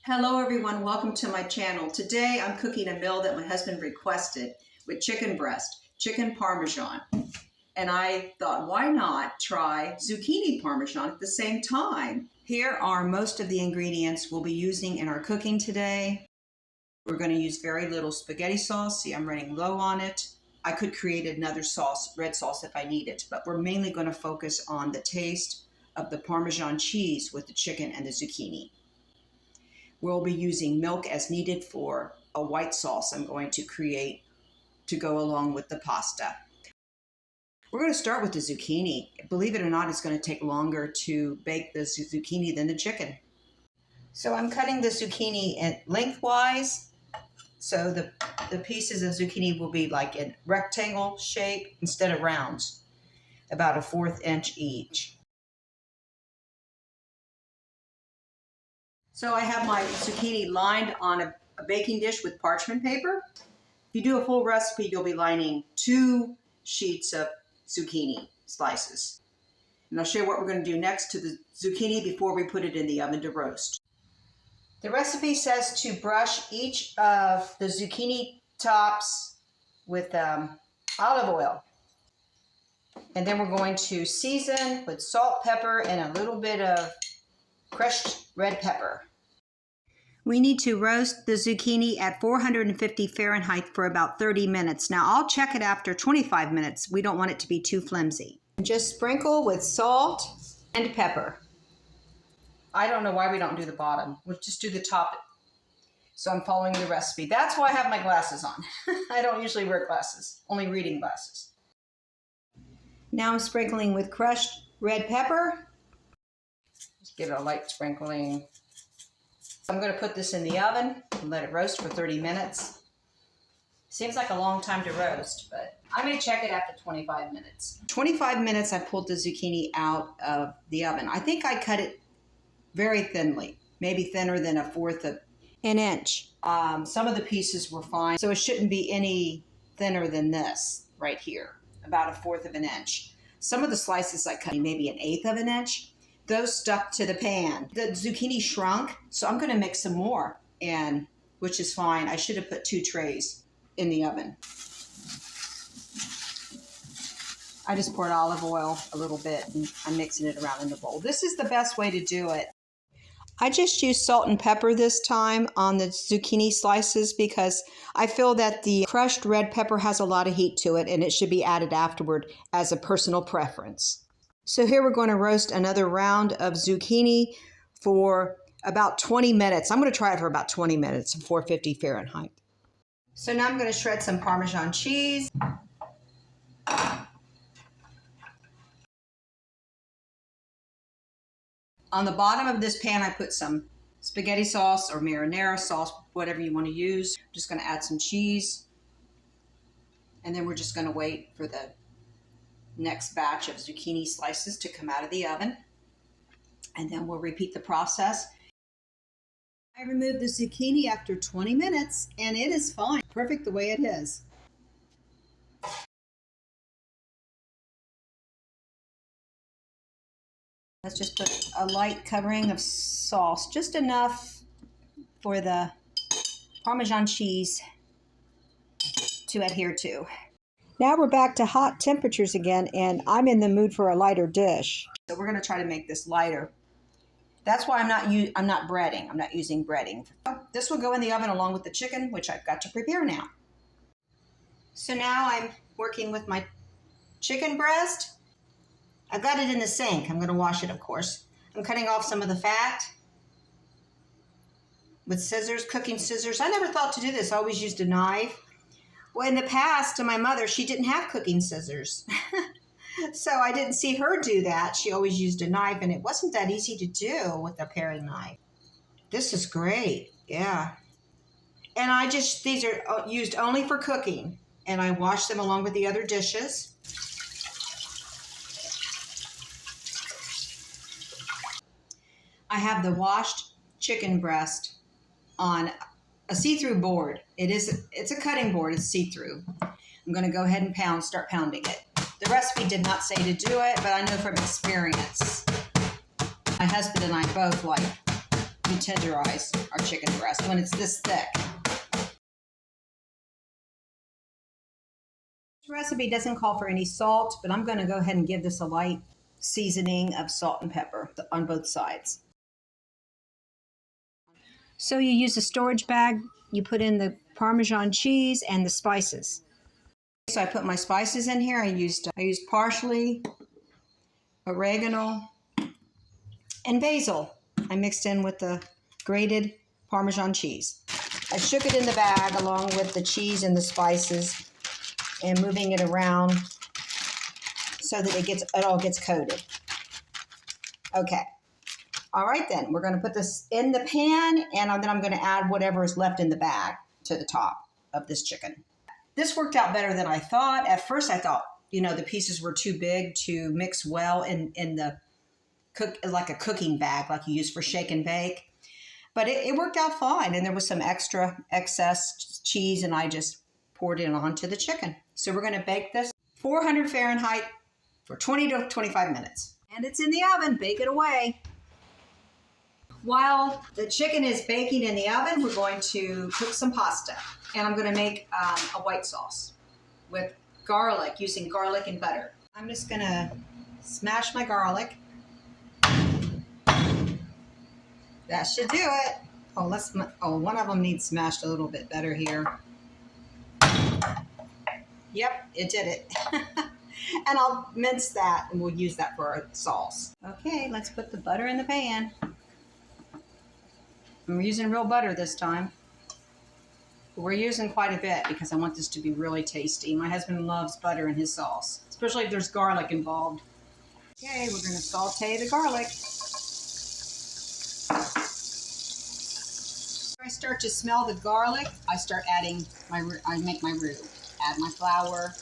Hello everyone, welcome to my channel. Today I'm cooking a meal that my husband requested with chicken breast, chicken Parmesan. And I thought, why not try zucchini Parmesan at the same time? Here are most of the ingredients we'll be using in our cooking today. We're going to use very little spaghetti sauce. See, I'm running low on it. I could create another sauce, red sauce if I need it, but we're mainly going to focus on the taste of the Parmesan cheese with the chicken and the zucchini. We'll be using milk as needed for a white sauce I'm going to create to go along with the pasta. We're going to start with the zucchini. Believe it or not, it's going to take longer to bake the zucchini than the chicken. So I'm cutting the zucchini lengthwise. So the pieces of zucchini will be like in rectangle shape instead of rounds, about a 1/4 inch each. So I have my zucchini lined on a baking dish with parchment paper. If you do a full recipe, you'll be lining 2 sheets of zucchini slices. And I'll show you what we're going to do next to the zucchini before we put it in the oven to roast. The recipe says to brush each of the zucchini tops with olive oil. And then we're going to season with salt, pepper, and a little bit of crushed red pepper. We need to roast the zucchini at 450 Fahrenheit for about 30 minutes. Now I'll check it after 25 minutes. We don't want it to be too flimsy. Just sprinkle with salt and pepper. I don't know why we don't do the bottom. We'll just do the top. So I'm following the recipe. That's why I have my glasses on. I don't usually wear glasses, only reading glasses. Now I'm sprinkling with crushed red pepper. Just give it a light sprinkling. I'm going to put this in the oven and let it roast for 30 minutes. Seems like a long time to roast, but I'm going to check it after 25 minutes. 25 minutes I pulled the zucchini out of the oven. I think I cut it very thinly, maybe thinner than a 1/4 of an inch. Some of the pieces were fine, so it shouldn't be any thinner than this right here, about a 1/4 of an inch. Some of the slices I cut maybe an 1/8 of an inch. Those stuck to the pan. The zucchini shrunk, so I'm going to mix some more, and which is fine. I should have put 2 trays in the oven. I just poured olive oil a little bit, and I'm mixing it around in the bowl. This is the best way to do it. I just used salt and pepper this time on the zucchini slices because I feel that the crushed red pepper has a lot of heat to it, and it should be added afterward as a personal preference. So here we're going to roast another round of zucchini for about 20 minutes. I'm going to try it for about 20 minutes at 450 Fahrenheit. So now I'm going to shred some Parmesan cheese. On the bottom of this pan, I put some spaghetti sauce or marinara sauce, whatever you want to use. I'm just going to add some cheese. And then we're just going to wait for the next batch of zucchini slices to come out of the oven, and then we'll repeat the process. I removed the zucchini after 20 minutes and it is fine, perfect the way it is. Let's just put a light covering of sauce, just enough for the Parmesan cheese to adhere to. Now we're back to hot temperatures again, and I'm in the mood for a lighter dish. So we're going to try to make this lighter. That's why I'm not breading. I'm not using breading. This will go in the oven along with the chicken, which I've got to prepare now. So now I'm working with my chicken breast. I've got it in the sink. I'm going to wash it, of course. I'm cutting off some of the fat with scissors, cooking scissors. I never thought to do this. I always used a knife. Well, in the past, to my mother, she didn't have cooking scissors. So I didn't see her do that. She always used a knife, and it wasn't that easy to do with a paring knife. This is great, yeah. And these are used only for cooking, and I wash them along with the other dishes. I have the washed chicken breast on a see-through board. It's a cutting board, it's see-through. I'm going to go ahead and start pounding it. The recipe did not say to do it, but I know from experience. My husband and I both like we tenderize our chicken breast when it's this thick. This recipe doesn't call for any salt, but I'm going to go ahead and give this a light seasoning of salt and pepper on both sides. So you use a storage bag, you put in the Parmesan cheese and the spices. So I put my spices in here. I used parsley, oregano, and basil. I mixed in with the grated Parmesan cheese. I shook it in the bag along with the cheese and the spices and moving it around so that it all gets coated. Okay. All right then, we're going to put this in the pan and then I'm going to add whatever is left in the bag to the top of this chicken. This worked out better than I thought. At first I thought, the pieces were too big to mix well in the like a cooking bag like you use for shake and bake. But it worked out fine, and there was some excess cheese and I just poured it onto the chicken. So we're going to bake this 400 Fahrenheit for 20 to 25 minutes. And it's in the oven. Bake it away. While the chicken is baking in the oven, we're going to cook some pasta. And I'm going to make a white sauce with garlic, using garlic and butter. I'm just going to smash my garlic. That should do it. One of them needs smashed a little bit better here. Yep, it did it. And I'll mince that and we'll use that for our sauce. Okay, let's put the butter in the pan. I'm using real butter this time. We're using quite a bit because I want this to be really tasty. My husband loves butter in his sauce, especially if there's garlic involved. Okay, we're going to saute the garlic. When I start to smell the garlic, I start adding I make my roux. Add my flour.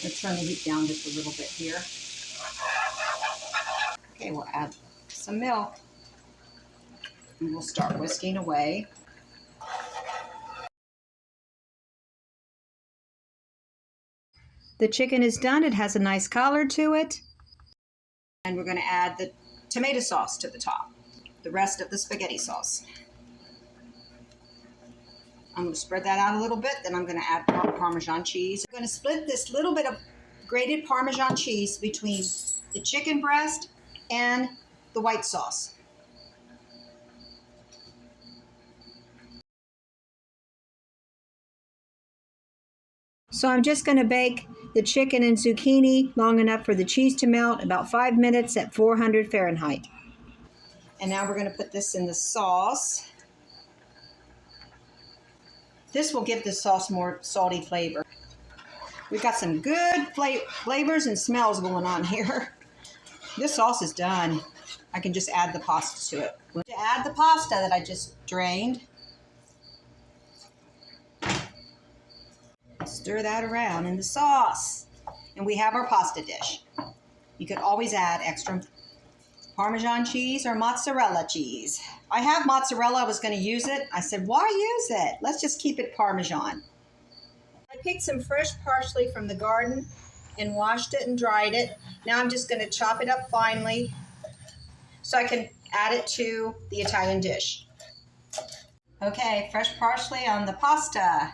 Let's turn the heat down just a little bit here. Okay, we'll add some milk. And we'll start whisking away. The chicken is done. It has a nice color to it. And we're going to add the tomato sauce to the top. The rest of the spaghetti sauce. I'm going to spread that out a little bit. Then I'm going to add Parmesan cheese. I'm going to split this little bit of grated Parmesan cheese between the chicken breast and the white sauce. So I'm just going to bake the chicken and zucchini long enough for the cheese to melt, about 5 minutes at 400 Fahrenheit. And now we're going to put this in the sauce. This will give the sauce more salty flavor. We've got some good flavors and smells going on here. This sauce is done. I can just add the pasta to it. To add the pasta that I just drained, stir that around in the sauce. And we have our pasta dish. You could always add extra Parmesan cheese or mozzarella cheese. I have mozzarella. I was going to use it. I said, why use it? Let's just keep it Parmesan. I picked some fresh parsley from the garden and washed it and dried it. Now I'm just going to chop it up finely so I can add it to the Italian dish. Okay, fresh parsley on the pasta.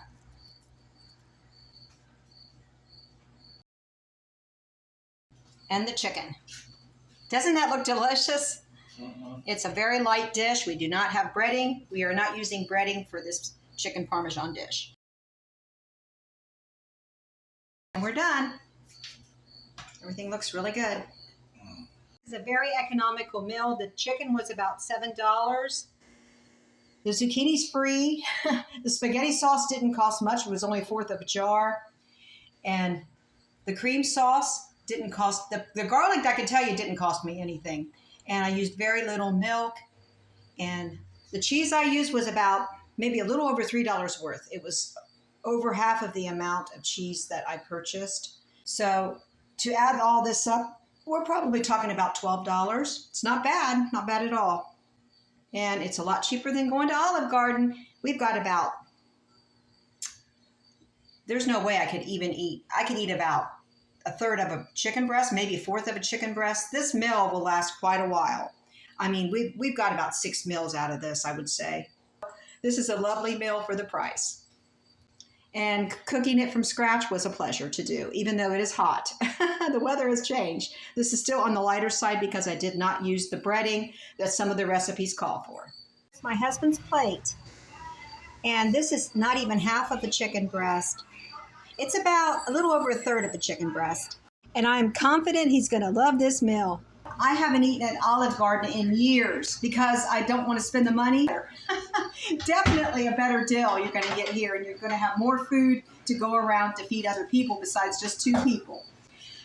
And the chicken. Doesn't that look delicious? It's a very light dish. We do not have breading. We are not using breading for this chicken Parmesan dish. And we're done. Everything looks really good. It's a very economical meal. The chicken was about $7. The zucchini's free. The spaghetti sauce didn't cost much. It was only 1/4 of a jar. And the cream sauce didn't cost, the garlic, I can tell you, didn't cost me anything. And I used very little milk. And the cheese I used was about maybe a little over $3 worth. It was over half of the amount of cheese that I purchased. So to add all this up, we're probably talking about $12. It's not bad at all. And it's a lot cheaper than going to Olive Garden. We've got about, there's no way I could even eat. I could eat about a third of a chicken breast, maybe a fourth of a chicken breast. This meal will last quite a while. I mean, we've got about 6 meals out of this, I would say. This is a lovely meal for the price. And cooking it from scratch was a pleasure to do, even though it is hot. The weather has changed. This is still on the lighter side because I did not use the breading that some of the recipes call for. It's my husband's plate. And this is not even half of a chicken breast. It's about a little over a third of a chicken breast. And I'm confident he's going to love this meal. I haven't eaten at Olive Garden in years because I don't want to spend the money. Definitely a better deal you're going to get here, and you're going to have more food to go around to feed other people besides just 2 people.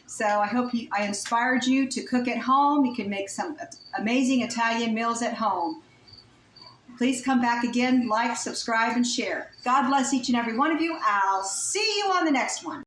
So I hope I inspired you to cook at home. You can make some amazing Italian meals at home. Please come back again, like, subscribe, and share. God bless each and every one of you. I'll see you on the next one.